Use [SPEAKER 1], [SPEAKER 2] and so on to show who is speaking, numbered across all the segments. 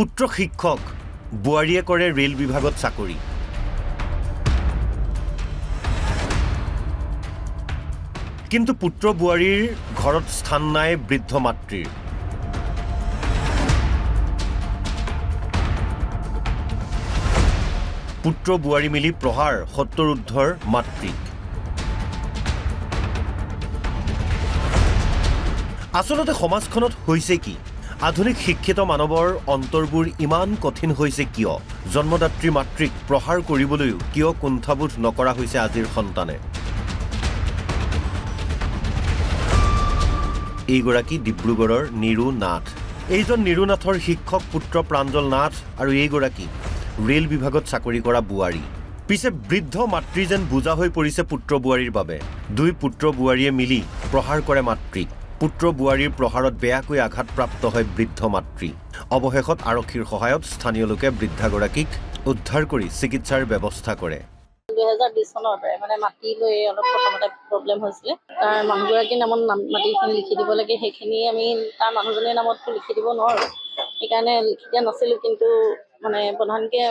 [SPEAKER 1] পুত্ৰ শিক্ষক বুৱাৰীয়ে কৰে ৰেল বিভাগত চাকৰি। কিন্তু পুত্ৰ বুৱাৰীৰ ঘৰত স্থান নাই বৃদ্ধ মাতৃৰ। পুত্ৰ বুৱাৰী মিলি প্ৰহাৰ ৭০ ঊৰ্ধৰ মাতৃক। আচলতে সমাজখনত হৈছে কি? আধুনিক শিক্ষিত মানৱৰ অন্তৰবোৰ ইমান কঠিন হৈছে কিয়? জন্মদাত্ৰী মাতৃক প্ৰহাৰ কৰিবলৈও কিয় কুণ্ঠাবোধ নকৰা হৈছে আজিৰ সন্তানে? এইগৰাকী ডিব্ৰুগড়ৰ নিৰু নাথ। এইজন নিৰু নাথৰ শিক্ষক পুত্ৰ প্ৰাঞ্জল নাথ আৰু এইগৰাকী ৰেল বিভাগত চাকৰি কৰা বুৱাৰী। পিছে বৃদ্ধ মাতৃ যেন বোজা হৈ পৰিছে পুত্ৰ বুৱাৰীৰ বাবে। দুই পুত্ৰ বুৱাৰীয়ে মিলি প্ৰহাৰ কৰে মাতৃক। পুত্ৰ বুৱাৰীৰ প্ৰহাৰত বেয়াকৈ আঘাতপ্ৰাপ্ত হয় বৃদ্ধ মাতৃ। অৱশেষত আৰক্ষীৰ সহায়ত স্থানীয় লোকে বৃদ্ধাগৰাকীক উদ্ধাৰ কৰি চিকিৎসাৰ ব্যৱস্থা কৰে।
[SPEAKER 2] 2020 চনৰ পৰাই মানে মাটি লৈ অলপ প্ৰথমতে প্ৰব্লেম হৈছিলে। তাৰ মানুহগৰাকীৰ নামত মাটিখিনি লিখি দিব লাগে, সেইখিনি আমি তাৰ মানুহজনীৰ নামততো লিখি দিব নোৱাৰোঁ। সেইকাৰণে লিখি দিয়া নাছিলোঁ, কিন্তু মানে প্ৰধানকৈ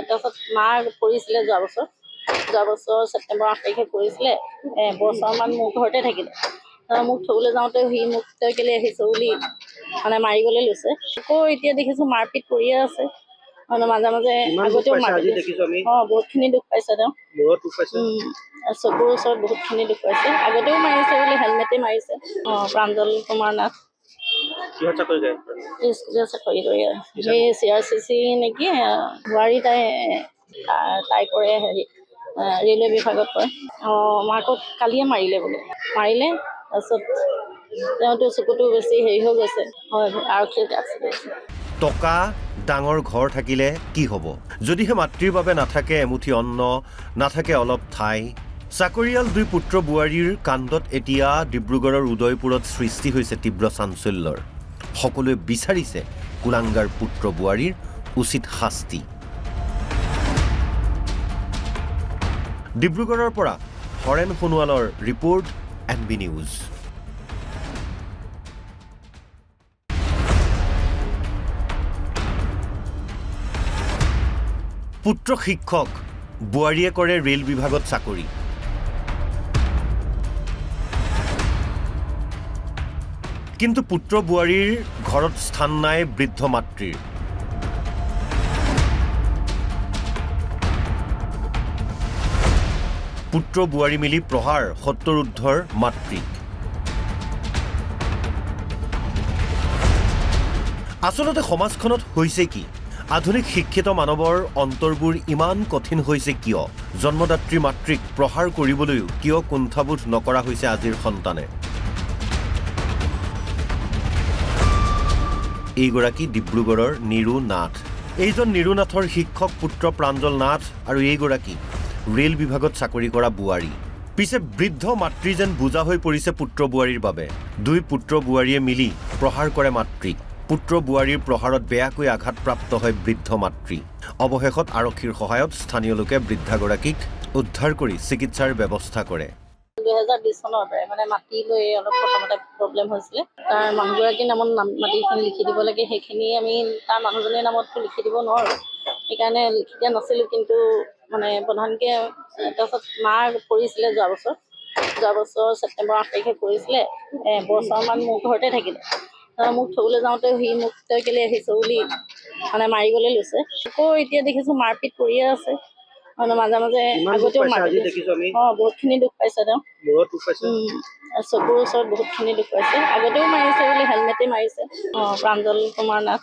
[SPEAKER 2] তাৰপাছত মাৰ পৰিছিলে যোৱা বছৰ ছেপ্টেম্বৰ 8 তাৰিখে পৰিছিলে। এবছৰমান মোৰ ঘৰতে থাকিলে। মোক থবলৈ যাওঁতে সি মোক তই কেলৈ আহিছ বুলি মানে মাৰিবলৈ লৈছে। আকৌ এতিয়া দেখিছোঁ মাৰপিট কৰিয়ে আছে। মাজে মাজে আগতেও বহুতখিনি দুখ পাইছে তেওঁ। চকুৰ ওচৰত বহুতখিনি দুখ পাইছে। আগতেও মাৰিছে বুলি হেলমেটে মাৰিছে। প্ৰাঞ্জল কুমাৰ নাথ স্কুলীয়া চাকৰি কৰি সেই CRCC নেকি বুৱাৰী তাই কৰে হেৰি ৰেলৱে বিভাগত কৰে। মাকক কালিয়ে মাৰিলে বোলে। তাৰপিছত তেওঁতো চকুটো বেছি হেৰি হৈ গৈছে। আৰক্ষীৰ
[SPEAKER 1] টকা ডাঙৰ ঘৰ থাকিলে কি হ'ব? যদিহে মাতৃৰ বাবে নাথাকে এমুঠি অন্ন, নাথাকে অলপ ঠাই। চাকৰিয়াল দুই পুত্ৰ বুৱাৰীৰ কাণ্ডত এতিয়া ডিব্ৰুগড়ৰ উদয়পুৰত সৃষ্টি হৈছে তীব্ৰ চাঞ্চল্যৰ। সকলোৱে বিচাৰিছে কুলাংগাৰ পুত্ৰ বুৱাৰীৰ উচিত শাস্তি। ডিব্ৰুগড়ৰ পৰা হৰেণ সোণোৱালৰ ৰিপৰ্ট NB নিউজ। পুত্ৰ শিক্ষক বুৱাৰীয়ে কৰে ৰেল বিভাগত চাকৰি। কিন্তু পুত্ৰ বুৱাৰীৰ ঘৰত স্থান নাই বৃদ্ধ মাতৃৰ। পুত্ৰ বুৱাৰী মিলি প্ৰহাৰ ৭০ ঊৰ্ধৰ মাতৃক। আচলতে সমাজখনত হৈছে কি? আধুনিক শিক্ষিত মানৱৰ অন্তৰবোৰ ইমান কঠিন হৈছে কিয়? জন্মদাত্ৰী মাতৃক প্ৰহাৰ কৰিবলৈও কিয় কুণ্ঠাবোধ নকৰা হৈছে আজিৰ সন্তানে? এইগৰাকী ডিব্ৰুগড়ৰ নিৰু নাথ। এইজন নিৰু নাথৰ শিক্ষক পুত্ৰ প্ৰাঞ্জল নাথ আৰু এইগৰাকী ৰেল বিভাগত চাকৰি কৰা বুৱাৰী। পিছে বৃদ্ধ মাতৃ যেন বোজা হৈ পৰিছে পুত্ৰ বুৱাৰীৰ বাবে। দুই পুত্ৰ বুৱাৰীয়ে মিলি প্ৰহাৰ কৰে মাতৃক। পুত্ৰ বুৱাৰীৰ প্ৰহাৰত বেয়াকৈ আঘাতপ্ৰাপ্ত হয় বৃদ্ধ মাতৃ। অৱশেষত আৰক্ষীৰ সহায়ত স্থানীয় লোকে বৃদ্ধাগৰাকীক উদ্ধাৰ কৰি চিকিৎসাৰ ব্যৱস্থা কৰে।
[SPEAKER 2] 2020 চনৰ পৰাই মানে মাটি লৈ অলপ প্ৰথমতে প্ৰব্লেম হৈছিলে। তাৰ মানুহগৰাকীৰ নামত মাটিখিনি লিখি দিব লাগে, সেইখিনি আমি তাৰ মানুহজনীৰ নামততো লিখি দিব নোৱাৰোঁ। সেইকাৰণে লিখি দিয়া নাছিলোঁ, কিন্তু মানে প্ৰধানকৈ তাৰপাছত মাৰ পৰিছিলে যোৱা বছৰ ছেপ্টেম্বৰ 8 তাৰিখে পৰিছিলে। এবছৰমান মোৰ ঘৰতে থাকিলে। মোক থবলৈ যাওঁতে সি মোক তই কেলৈ আহিছ বুলি মানে মাৰিবলৈ লৈছে। আকৌ এতিয়া দেখিছোঁ মাৰপিট কৰিয়ে আছে। মাজে মাজে আগতেও বহুতখিনি দুখ পাইছে তেওঁ। চকুৰ ওচৰত বহুতখিনি দুখ পাইছে। আগতেও মাৰিছে বুলি হেলমেটে মাৰিছে। প্ৰাঞ্জল কুমাৰ নাথ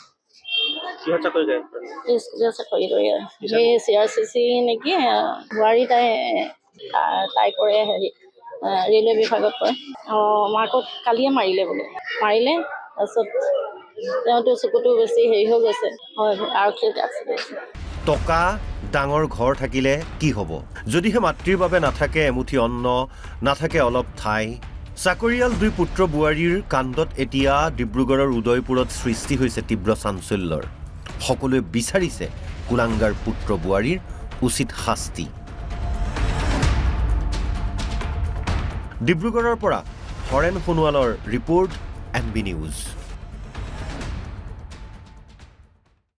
[SPEAKER 2] স্কুলীয়া চাকৰি কৰি সেই CRCC নেকি বুৱাৰী তাই কৰে হেৰি ৰেলৱে বিভাগত কৰে। মাকক কালিয়ে মাৰিলে বোলে। তাৰপিছত তেওঁতো চকুটো বেছি হেৰি হৈ গৈছে। আৰক্ষীৰ
[SPEAKER 1] টকা ডাঙৰ ঘৰ থাকিলে কি হ'ব? যদিহে মাতৃৰ বাবে নাথাকে এমুঠি অন্ন, নাথাকে অলপ ঠাই। চাকৰিয়াল দুই পুত্ৰ বুৱাৰীৰ কাণ্ডত এতিয়া ডিব্ৰুগড়ৰ উদয়পুৰত সৃষ্টি হৈছে তীব্ৰ চাঞ্চল্যৰ। সকলোৱে বিচাৰিছে কুলাংগাৰ পুত্ৰ বুৱাৰীৰ উচিত শাস্তি। ডিব্ৰুগড়ৰ পৰা হৰেণ সোণোৱালৰ ৰিপৰ্ট NB নিউজ।